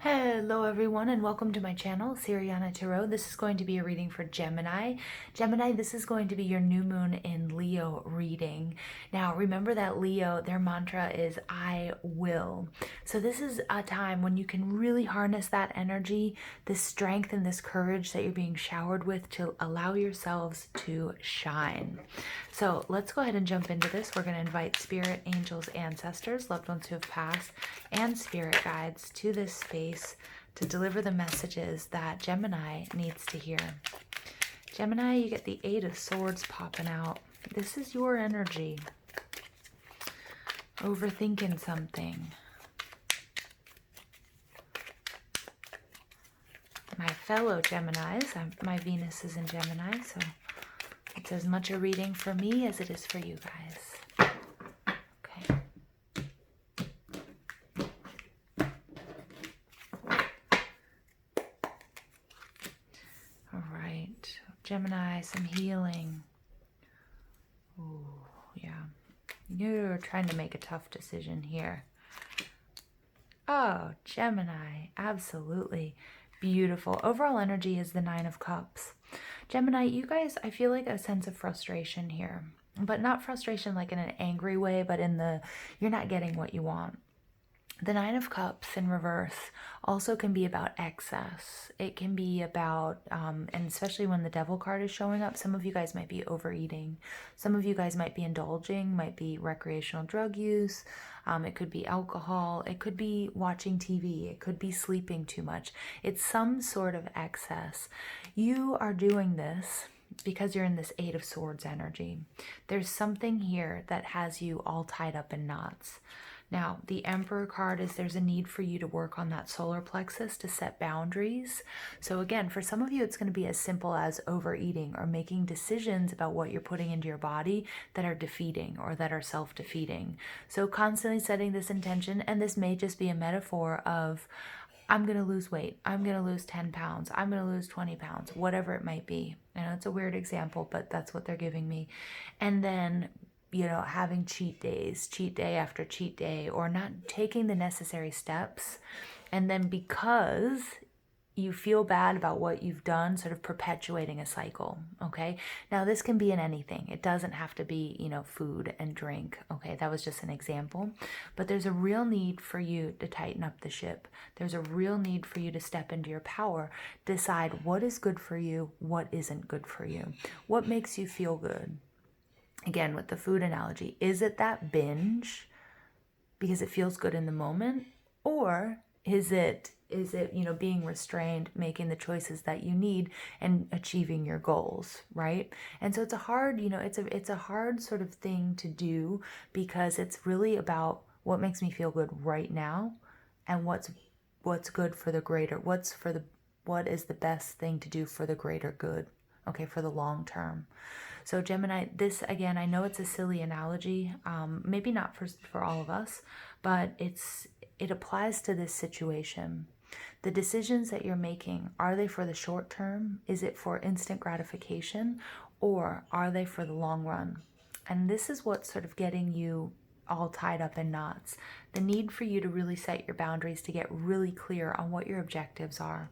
Hello everyone and welcome to my channel, Siriana Tarot. This is going to be a reading for Gemini. Gemini, this is going to be your new moon in Leo reading. Now remember that Leo, their mantra is I will. So this is a time when you can really harness that energy, this strength and this courage that you're being showered with to allow yourselves to shine. So let's go ahead and jump into this. We're going to invite spirit, angels, ancestors, loved ones who have passed, and spirit guides to this space to deliver the messages that Gemini needs to hear. Gemini, you get the Eight of Swords popping out. This is your energy. Overthinking something. My fellow Geminis, my Venus is in Gemini, so it's as much a reading for me as it is for you guys. Okay. All right, Gemini, some healing. Ooh, yeah. You're trying to make a tough decision here. Oh, Gemini, absolutely beautiful. Overall energy is the Nine of Cups. Gemini, you guys, I feel like a sense of frustration here, but not frustration like in an angry way, but in the, you're not getting what you want. The Nine of Cups in reverse also can be about excess. It can be about, and especially when the Devil card is showing up, some of you guys might be overeating. Some of you guys might be indulging, might be recreational drug use. It could be alcohol. It could be watching TV. It could be sleeping too much. It's some sort of excess. You are doing this because you're in this Eight of Swords energy. There's something here that has you all tied up in knots. Now, the Emperor card is there's a need for you to work on that solar plexus to set boundaries. So again, for some of you, it's going to be as simple as overeating or making decisions about what you're putting into your body that are defeating or that are self-defeating. So constantly setting this intention, and this may just be a metaphor of, I'm going to lose weight. I'm going to lose 10 pounds. I'm going to lose 20 pounds, whatever it might be. I know it's a weird example, but that's what they're giving me. And then having cheat days, cheat day after cheat day, or not taking the necessary steps. And then because you feel bad about what you've done, sort of perpetuating a cycle, okay? Now, this can be in anything. It doesn't have to be, food and drink, okay? That was just an example. But there's a real need for you to tighten up the ship. There's a real need for you to step into your power, decide what is good for you, what isn't good for you, what makes you feel good. Again, with the food analogy, is it that binge because it feels good in the moment? Or is it being restrained, making the choices that you need and achieving your goals, right? And so it's a hard, it's a hard sort of thing to do because it's really about what makes me feel good right now and what's good for the greater, what is the best thing to do for the greater good, okay, for the long term. So Gemini, this, again, I know it's a silly analogy, maybe not for all of us, but it applies to this situation. The decisions that you're making, are they for the short term? Is it for instant gratification? Or are they for the long run? And this is what's sort of getting you all tied up in knots. The need for you to really set your boundaries, to get really clear on what your objectives are.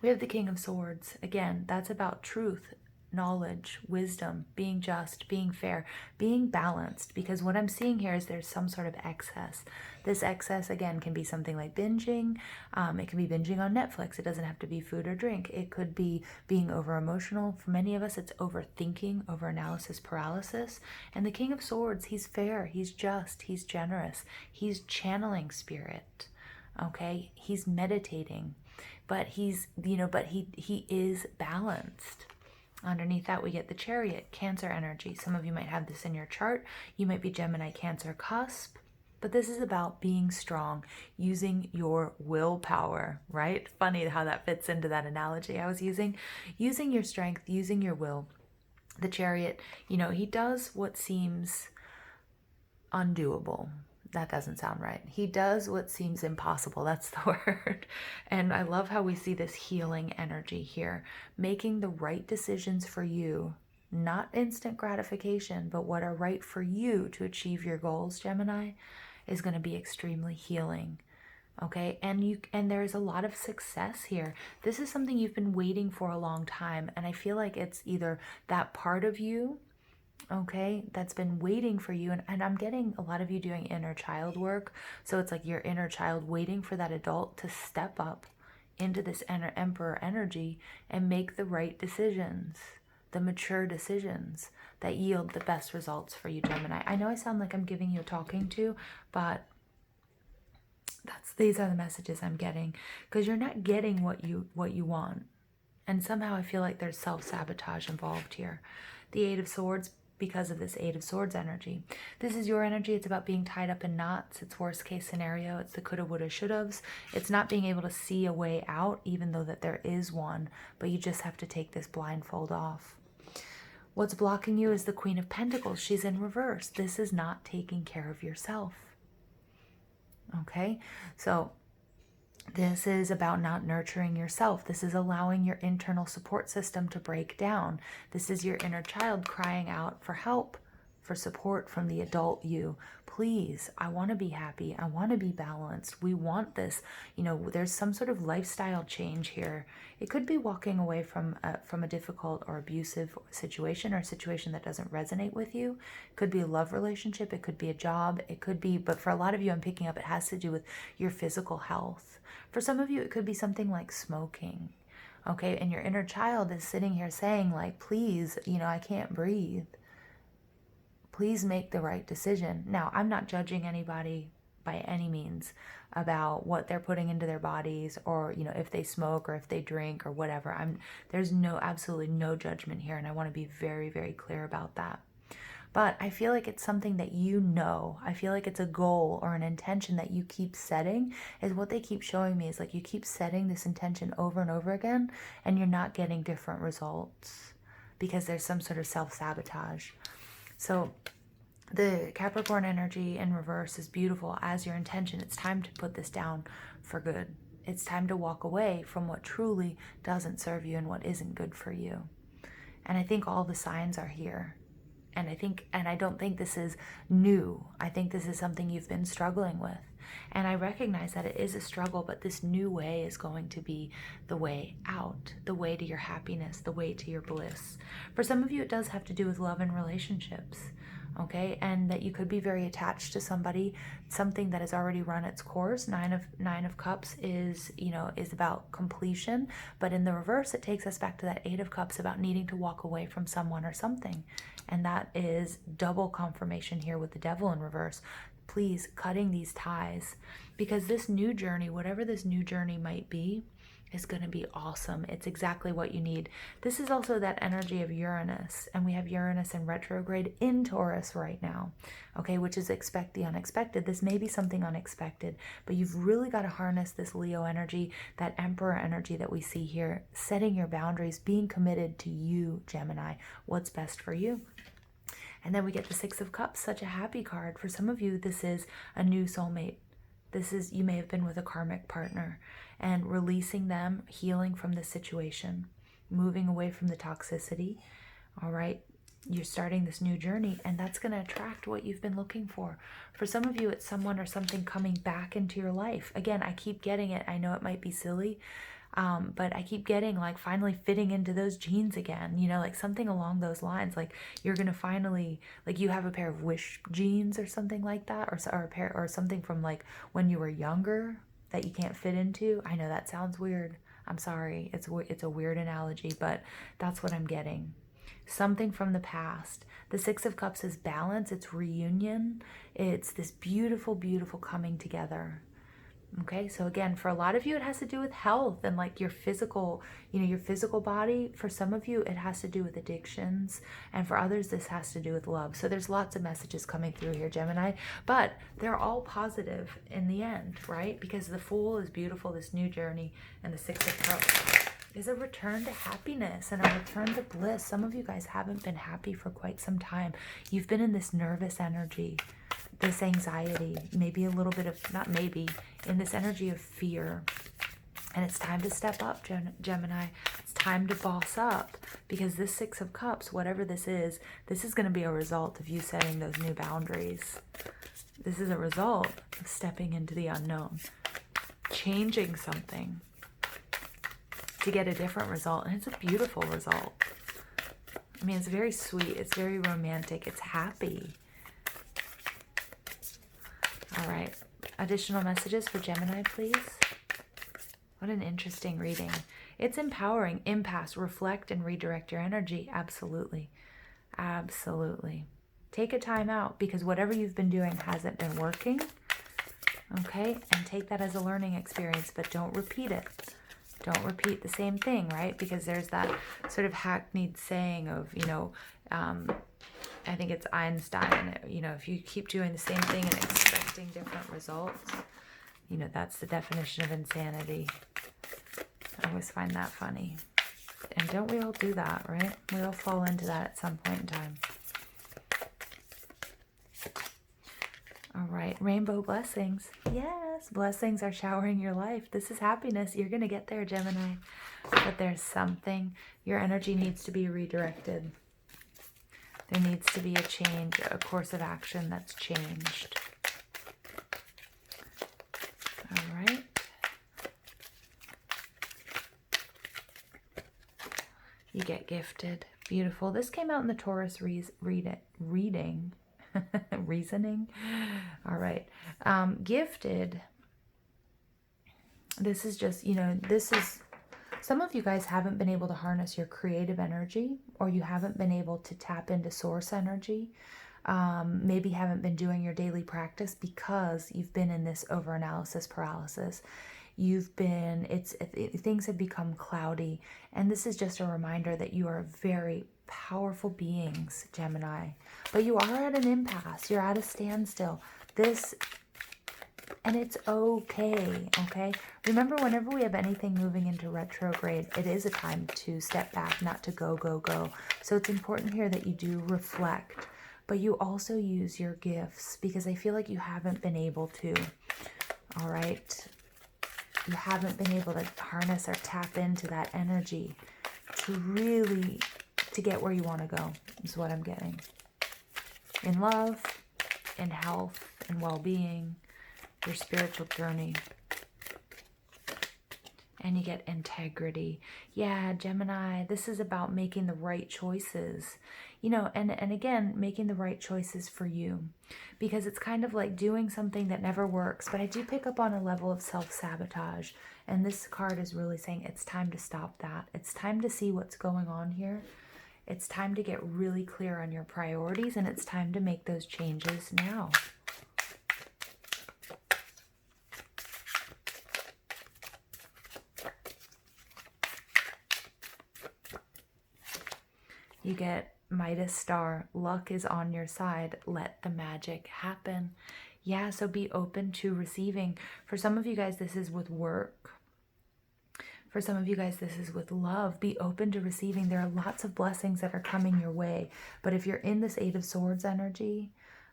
We have the King of Swords. Again, that's about truth, knowledge, wisdom, being just, being fair, being balanced, because what I'm seeing here is there's some sort of excess. This excess, again, can be something like binging. It can be binging on Netflix. It doesn't have to be food or drink. It could be being over-emotional. For many of us, it's overthinking, over-analysis paralysis. And the King of Swords, he's fair, he's just, he's generous, he's channeling spirit, okay? He's meditating, but he is balanced. Underneath that, we get the Chariot, Cancer energy. Some of you might have this in your chart. You might be Gemini, Cancer cusp. But this is about being strong, using your willpower, right? Funny how that fits into that analogy I was using. Using your strength, using your will. The Chariot, he does what seems undoable. That doesn't sound right. He does what seems impossible. That's the word. And I love how we see this healing energy here, making the right decisions for you, not instant gratification, but what are right for you to achieve your goals, Gemini, is going to be extremely healing. Okay, and there's a lot of success here. This is something you've been waiting for a long time, and I feel like it's either that part of you, okay, that's been waiting for you, and I'm getting a lot of you doing inner child work. So it's like your inner child waiting for that adult to step up into this emperor energy and make the right decisions, the mature decisions that yield the best results for you, Gemini. I know I sound like I'm giving you a talking to, but these are the messages I'm getting, because you're not getting what you want. And somehow I feel like there's self-sabotage involved here. The Eight of Swords, because of this Eight of Swords energy. This is your energy. It's about being tied up in knots. It's worst case scenario. It's the coulda, woulda, shouldas. It's not being able to see a way out, even though that there is one, but you just have to take this blindfold off. What's blocking you is the Queen of Pentacles. She's in reverse. This is not taking care of yourself. Okay, so this is about not nurturing yourself. This is allowing your internal support system to break down. This is your inner child crying out for help, for support from the adult you. Please, I want to be happy. I want to be balanced. We want this. You know, there's some sort of lifestyle change here. It could be walking away from a difficult or abusive situation, or a situation that doesn't resonate with you. It could be a love relationship. It could be a job. It could be, but for a lot of you, I'm picking up, it has to do with your physical health. For some of you, it could be something like smoking. Okay, and your inner child is sitting here saying, like, please, you know, I can't breathe. Please make the right decision. Now, I'm not judging anybody by any means about what they're putting into their bodies, or, you know, if they smoke or if they drink or whatever. There's absolutely no judgment here, and I want to be very, very clear about that. But I feel like it's something that you know. I feel like it's a goal or an intention that you keep setting, is what they keep showing me, is like you keep setting this intention over and over again, and you're not getting different results because there's some sort of self-sabotage. So the Capricorn energy in reverse is beautiful as your intention. It's time to put this down for good. It's time to walk away from what truly doesn't serve you and what isn't good for you. And I think all the signs are here. And I don't think this is new. I think this is something you've been struggling with. And I recognize that it is a struggle, but this new way is going to be the way out, the way to your happiness, the way to your bliss. For some of you, it does have to do with love and relationships, okay? And that you could be very attached to somebody, something that has already run its course. Nine of Cups is, you know, is about completion, but in the reverse, it takes us back to that Eight of Cups, about needing to walk away from someone or something. And that is double confirmation here with the Devil in reverse. Please, cutting these ties, because this new journey, whatever this new journey might be, is going to be awesome. It's exactly what you need. This is also that energy of Uranus, and we have Uranus in retrograde in Taurus right now, okay, which is expect the unexpected. This may be something unexpected, but you've really got to harness this Leo energy, that Emperor energy that we see here, setting your boundaries, being committed to you, Gemini, what's best for you. And then we get the Six of Cups, such a happy card. For some of you, this is a new soulmate. This is, you may have been with a karmic partner, and releasing them, healing from the situation, moving away from the toxicity. All right, you're starting this new journey, and that's going to attract what you've been looking for. For some of you, it's someone or something coming back into your life. Again, I keep getting it. I know it might be silly, but I keep getting, like, finally fitting into those jeans again, you know, like something along those lines. Like, you're going to finally, like, you have a pair of Wish jeans or something like that, or a pair, or something from, like, when you were younger that you can't fit into. I know that sounds weird. I'm sorry. It's a weird analogy, but that's what I'm getting. Something from the past. The Six of Cups is balance. It's reunion. It's this beautiful, beautiful coming together. Okay, so again, for a lot of you, it has to do with health and, like, your physical, you know, your physical body. For some of you, it has to do with addictions. And for others, this has to do with love. So there's lots of messages coming through here, Gemini. But they're all positive in the end, right? Because the Fool is beautiful, this new journey. And the Six of Cups is a return to happiness and a return to bliss. Some of you guys haven't been happy for quite some time. You've been in this nervous energy, this anxiety, maybe a little bit of, not maybe, in this energy of fear. And it's time to step up, Gemini. It's time to boss up, because this Six of Cups, whatever this is going to be a result of you setting those new boundaries. This is a result of stepping into the unknown. changing something to get a different result. And it's a beautiful result. I mean, it's very sweet. It's very romantic. It's happy. All right. Additional messages for Gemini, please. What an interesting reading. It's empowering. Impasse. Reflect and redirect your energy. Absolutely. Absolutely. Take a time out because whatever you've been doing hasn't been working. Okay? And take that as a learning experience, but don't repeat it. Don't repeat the same thing, right? Because there's that sort of hackneyed saying of, you know, I think it's Einstein, you know, if you keep doing the same thing and expecting different results, you know, that's the definition of insanity. I always find that funny. And don't we all do that, right? We all fall into that at some point in time. All right, rainbow blessings. Yes, blessings are showering your life. This is happiness. You're going to get there, Gemini. But there's something. Your energy needs to be redirected. There needs to be a change, a course of action that's changed. All right. You get gifted. Beautiful. This came out in the Taurus reading. Reasoning. All right. Gifted. This is just, you know, this is, some of you guys haven't been able to harness your creative energy, or you haven't been able to tap into source energy. Maybe haven't been doing your daily practice because you've been in this overanalysis paralysis. You've been, things have become cloudy. And this is just a reminder that you are very powerful beings, Gemini. But you are at an impasse. You're at a standstill. And it's okay, okay? Remember, whenever we have anything moving into retrograde, it is a time to step back, not to go, go, go. So it's important here that you do reflect, but you also use your gifts, because I feel like you haven't been able to, all right? You haven't been able to harness or tap into that energy to really, to get where you want to go, is what I'm getting. In love, in health, in well-being, your spiritual journey. And you get integrity. Yeah, Gemini, this is about making the right choices. You know, and again, making the right choices for you. Because it's kind of like doing something that never works. But I do pick up on a level of self-sabotage. And this card is really saying it's time to stop that. It's time to see what's going on here. It's time to get really clear on your priorities. And it's time to make those changes now. You get Midas star. Luck is on your side. Let the magic happen. Yeah, so be open to receiving. For some of you guys, this is with work. For some of you guys, this is with love. Be open to receiving. There are lots of blessings that are coming your way. But if you're in this Eight of Swords energy,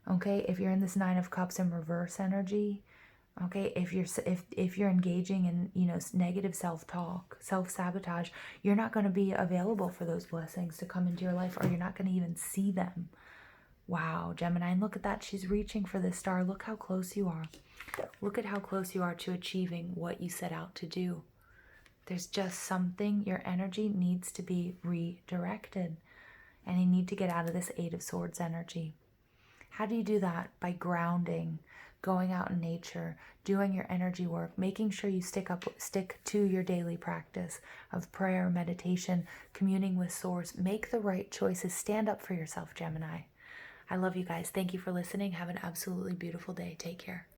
okay, if you're in this Nine of Cups in reverse energy, okay, if you're engaging in, you know, negative self-talk, self-sabotage, you're not going to be available for those blessings to come into your life, or you're not going to even see them. Wow, Gemini, and look at that. She's reaching for this star. Look how close you are. Look at how close you are to achieving what you set out to do. There's just something, your energy needs to be redirected, and you need to get out of this Eight of Swords energy. How do you do that? By grounding, going out in nature, doing your energy work, making sure you stick to your daily practice of prayer, meditation, communing with source. Make the right choices. Stand up for yourself, Gemini. I love you guys. Thank you for listening. Have an absolutely beautiful day. Take care.